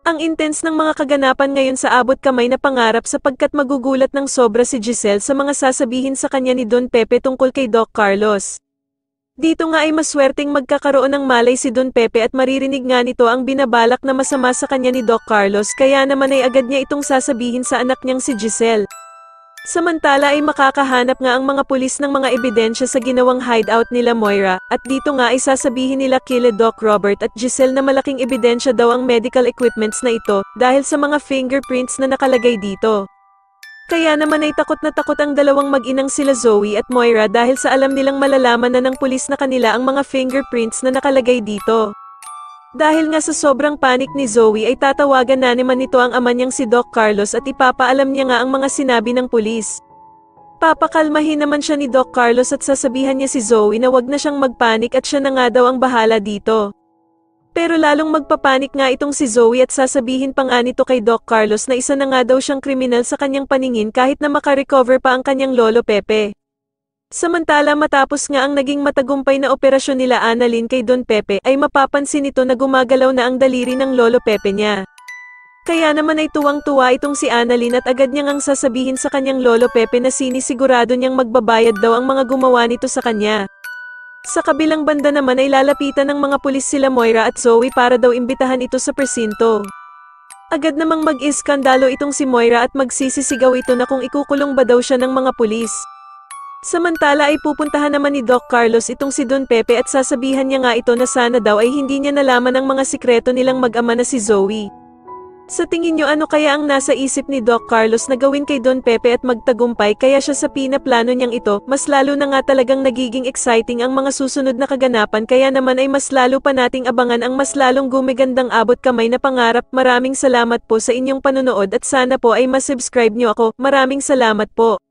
Ang intense ng mga kaganapan ngayon sa abot kamay na pangarap sapagkat magugulat ng sobra si Giselle sa mga sasabihin sa kanya ni Don Pepe tungkol kay Doc Carlos. Dito nga ay maswerteng magkakaroon ng malay si Don Pepe at maririnig nga nito ang binabalak na masama sa kanya ni Doc Carlos kaya naman ay agad niya itong sasabihin sa anak niyang si Giselle. Samantala ay makakahanap nga ang mga pulis ng mga ebidensya sa ginawang hideout nila Moira, at dito nga ay sasabihin nila kila Doc Robert at Giselle na malaking ebidensya daw ang medical equipments na ito, dahil sa mga fingerprints na nakalagay dito. Kaya naman ay takot na takot ang dalawang mag-inang sila Zoe at Moira dahil sa alam nilang malalaman na ng pulis na kanila ang mga fingerprints na nakalagay dito. Dahil nga sa sobrang panik ni Zoe ay tatawagan na naman nito ang ama niyang si Doc Carlos at ipapaalam niya nga ang mga sinabi ng pulis. Papakalmahin naman siya ni Doc Carlos at sasabihan niya si Zoe na wag na siyang magpanik at siya na nga daw ang bahala dito. Pero lalong magpapanik nga itong si Zoe at sasabihin pa nga nito kay Doc Carlos na isa na nga daw siyang kriminal sa kanyang paningin kahit na makarecover pa ang kanyang lolo Pepe. Samantala matapos nga ang naging matagumpay na operasyon nila Annalyn kay Don Pepe ay mapapansin nito na gumagalaw na ang daliri ng lolo Pepe niya. Kaya naman ay tuwang-tuwa itong si Annalyn at agad niyang ang sasabihin sa kanyang lolo Pepe na sinisigurado niyang magbabayad daw ang mga gumawa nito sa kanya. Sa kabilang banda naman ay lalapitan ng mga pulis sila Moira at Zoe para daw imbitahan ito sa presinto. Agad namang mag-iskandalo itong si Moira at magsisisigaw ito na kung ikukulong ba daw siya ng mga pulis. Samantala ay pupuntahan naman ni Doc Carlos itong si Don Pepe at sasabihan niya nga ito na sana daw ay hindi niya nalaman ang mga sikreto nilang mag-ama na si Zoe. Sa tingin niyo ano kaya ang nasa isip ni Doc Carlos na gawin kay Don Pepe at magtagumpay kaya siya sa pinaplano niyang ito, mas lalo na nga talagang nagiging exciting ang mga susunod na kaganapan kaya naman ay mas lalo pa nating abangan ang mas lalong gumigandang abot kamay na pangarap. Maraming salamat po sa inyong panonood at sana po ay masubscribe niyo ako. Maraming salamat po.